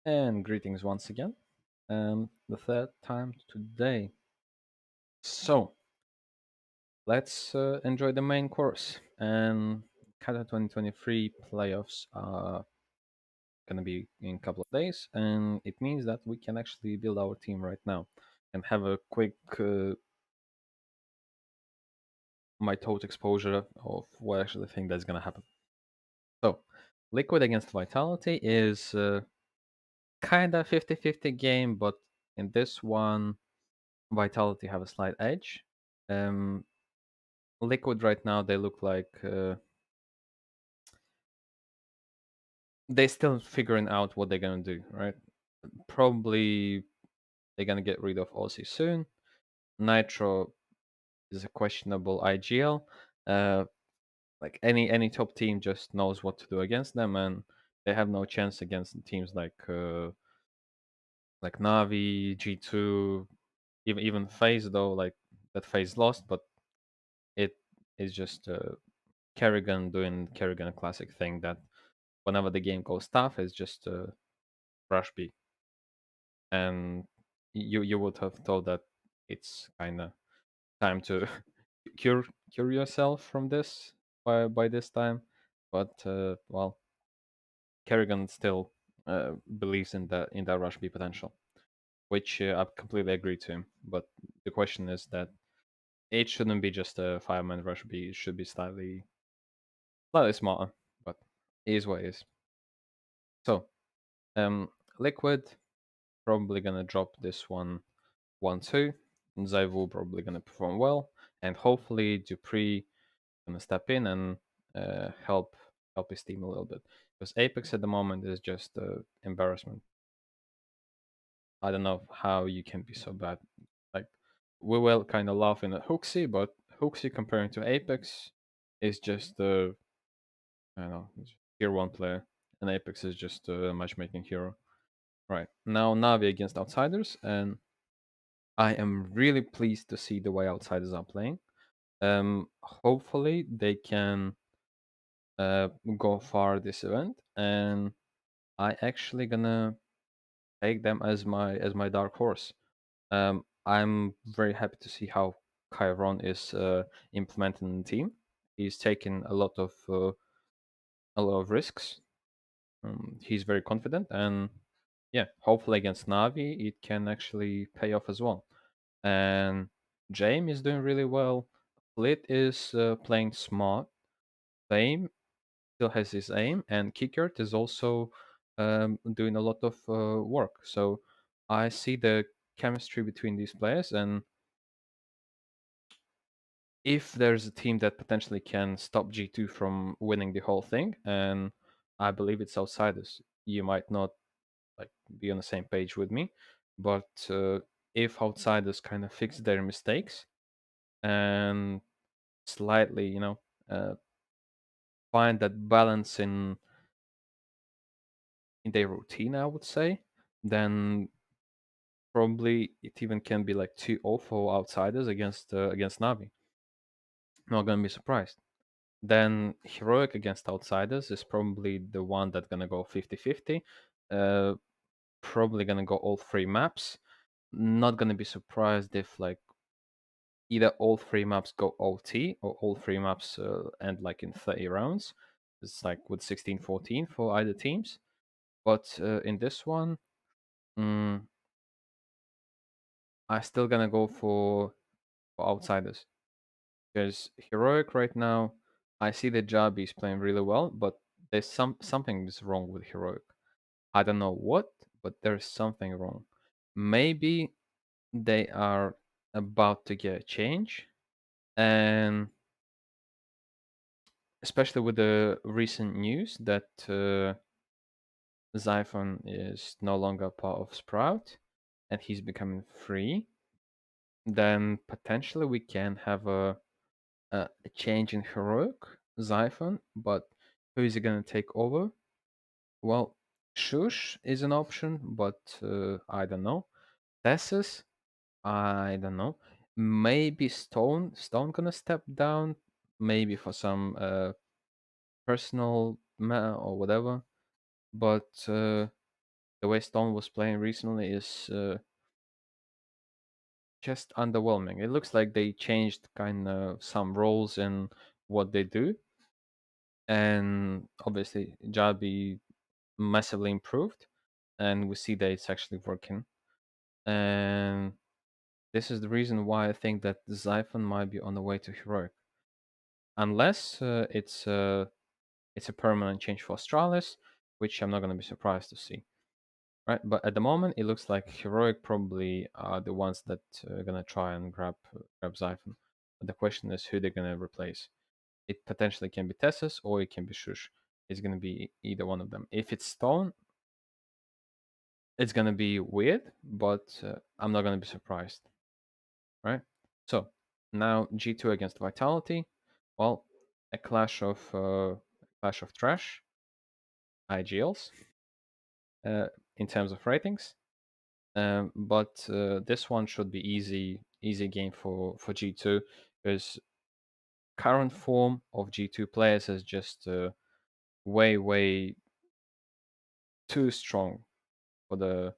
And greetings once again. The third time today. So let's enjoy the main course. And Kata 2023 playoffs are gonna be in a couple of days, and it means that we can actually build our team right now and have a quick my total exposure of what I actually think that's gonna happen. So Liquid against Vitality is kinda 50-50 game, but in this one Vitality have a slight edge. Um, Liquid right now they look like they're still figuring out what they're gonna do. Right? Probably they're gonna get rid of Aussie soon. Nitro is a questionable IGL. Uh, like any top team just knows what to do against them, and they have no chance against teams like Navi, G2, even FaZe though. Like that FaZe lost, but it is just Kerrigan doing Kerrigan classic thing that whenever the game goes tough, it's just rush B, and you would have thought that it's kind of time to cure yourself from this by this time, but well, Kerrigan still believes in that rush B potential, which I completely agree to him. But the question is that it shouldn't be just a 5-man rush B; it should be slightly smarter. But it is what it is. So Liquid probably gonna drop this one two. Zaivu probably gonna perform well, and hopefully Dupree gonna step in and help his team a little bit. Because Apex at the moment is just embarrassment. I don't know how you can be so bad. Like we were kind of laughing at Hooksy, but Hooksy comparing to Apex is just I don't know, tier one player, and Apex is just a matchmaking hero. Right now, Navi against Outsiders, and I am really pleased to see the way Outsiders are playing. Hopefully they can go far this event, and I actually gonna take them as my dark horse. I'm very happy to see how Chiron is implementing the team. He's taken a lot of risks. He's very confident, and yeah, hopefully against Navi it can actually pay off as well. And James is doing really well. Flit is playing smart. Fame still has his aim, and Kickert is also doing a lot of work. So I see the chemistry between these players, and if there's a team that potentially can stop G2 from winning the whole thing, and I believe it's Outsiders, you might not like be on the same page with me, but if Outsiders kind of fix their mistakes and slightly, uh, find that balance in their routine, I would say, then probably it even can be like 2-0 for Outsiders against Navi. Not gonna be surprised. Then Heroic against Outsiders is probably the one that's gonna go 50-50. Uh, Probably gonna go all three maps. Not gonna be surprised if like either all three maps go OT or all three maps end like in 30 rounds. It's like with 16-14 for either teams. But in this one, mm, I still gonna go for Outsiders because Heroic right now, I see the job is playing really well, but there's something is wrong with Heroic. I don't know what, but there's something wrong. Maybe they are about to get a change, and especially with the recent news that Xiphon is no longer part of Sprout and he's becoming free, then potentially we can have a change in Heroic Xiphon, but who is going to take over? Well, Shush is an option, but I don't know. Tessus, I don't know. Maybe Stone gonna step down, maybe for some personal matter or whatever. But the way Stone was playing recently is just underwhelming. It looks like they changed kind of some roles in what they do, and obviously Jabi massively improved, and we see that it's actually working. And this is the reason why I think that Xiphon might be on the way to heroic, unless it's a permanent change for Astralis, which I'm not going to be surprised to see. Right, but at the moment it looks like heroic probably are the ones that are gonna try and grab Xiphon. But the question is who they're gonna replace. It potentially can be Tessus or it can be Shush. It's gonna be either one of them. If it's Stone, it's gonna be weird, but I'm not gonna be surprised. Right. So now G2 against Vitality. Well, a clash of trash, IGLs, in terms of ratings. But this one should be easy game for G2 because current form of G2 players is just way too strong for the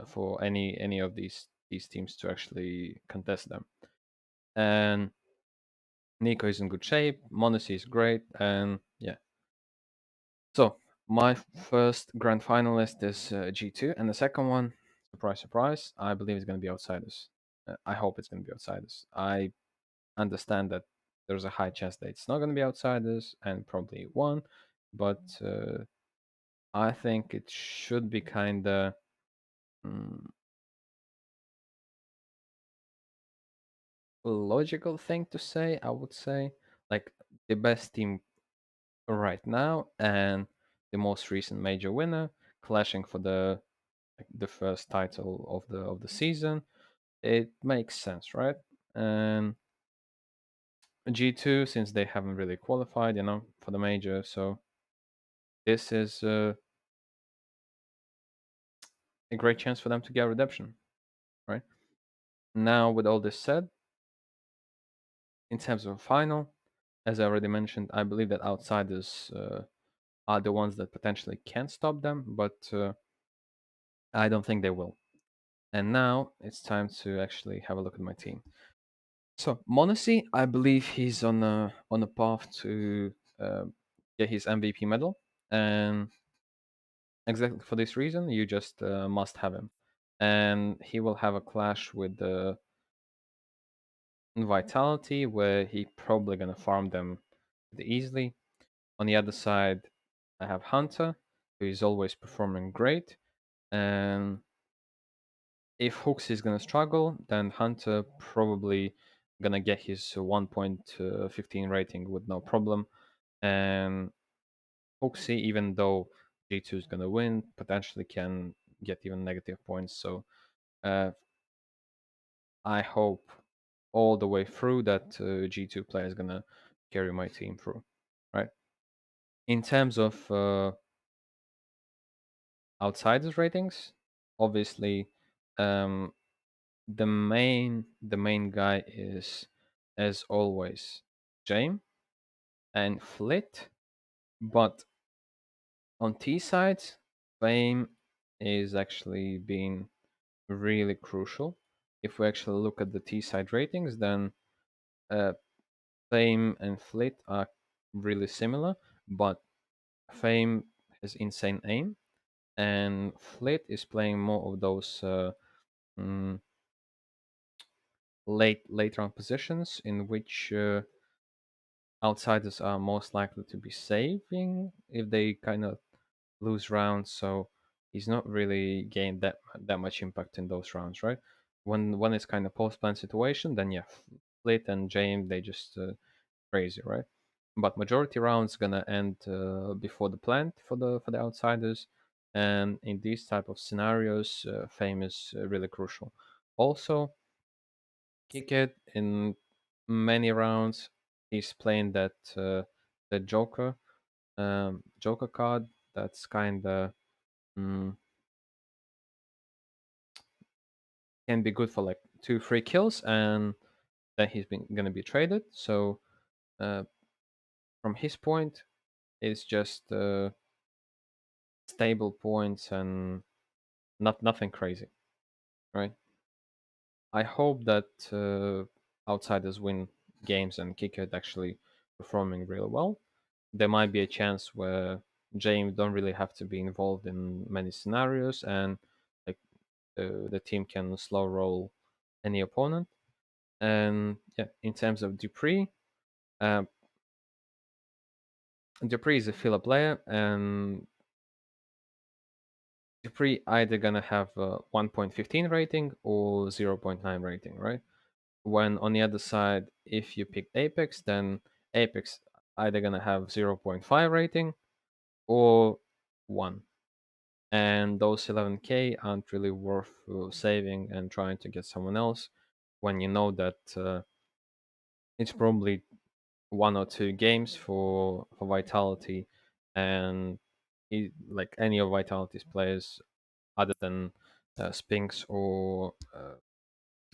for any of these teams to actually contest them. And Nico is in good shape, Monacy is great, and yeah. So my first grand finalist is G2, and the second one, surprise surprise, I believe it's going to be Outsiders. I hope it's going to be Outsiders. I understand that there's a high chance that it's not going to be Outsiders and probably one, but I think it should be kind of mm, logical thing to say. I would say like the best team right now and the most recent major winner clashing for the first title of the season. It makes sense, right? And G2 since they haven't really qualified, for the major, so this is a great chance for them to get redemption, right? Now, with all this said, in terms of a final, as I already mentioned, I believe that outsiders are the ones that potentially can stop them, but I don't think they will. And now it's time to actually have a look at my team. So Monacy, I believe he's on a path to get his MVP medal, and exactly for this reason, you just must have him, and he will have a clash with the Vitality, where he probably gonna farm them pretty easily. On the other side, I have Hunter, who is always performing great, and if Hooks is gonna struggle, then Hunter probably gonna get his 1.15 rating with no problem, and Hooksy, even though G2 is gonna win, potentially can get even negative points. So uh, I hope all the way through that G2 player is gonna carry my team through, right? In terms of outsiders ratings, obviously, um, the main guy is, as always, James and Flit, but on T side, Fame is actually being really crucial. If we actually look at the T side ratings, then uh, Fame and Flit are really similar, but Fame has insane aim, and Flit is playing more of those mm, late round positions in which outsiders are most likely to be saving if they kind of lose rounds. So he's not really gained that much impact in those rounds, right? When it's kind of post plan situation, then yeah, Flit and James they just crazy, right? But majority rounds gonna end before the plant for the outsiders, and in these type of scenarios, fame is really crucial. Also, kick it in many rounds. He's playing that Joker card. That's kind of mm, can be good for like 2 3 kills, and then he's been gonna be traded. So uh, from his point, it's just stable points and nothing crazy, right? I hope that outsiders win games and Kickert actually performing real well. There might be a chance where James don't really have to be involved in many scenarios, and like the team can slow roll any opponent. And yeah, in terms of Dupree, uh, Dupree is a filler player, and Dupree either gonna have a 1.15 rating or 0.9 rating, right? When on the other side, if you pick Apex, then Apex either gonna have 0.5 rating or 1. And those 11k aren't really worth saving and trying to get someone else when you know that it's probably 1 or 2 games for Vitality, and like any of Vitality's players other than Spinks or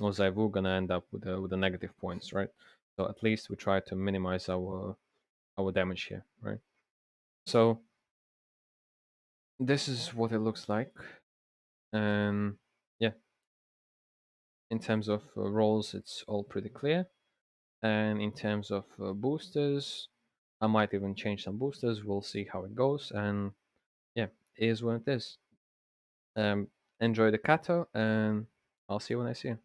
Zaivu gonna end up with the negative points, right? So at least we try to minimize our damage here, right? So this is what it looks like, and yeah, in terms of roles, it's all pretty clear. And in terms of boosters, I might even change some boosters. We'll see how it goes, and yeah, it is what it is. Um, Enjoy the Kato, and I'll see you when I see you.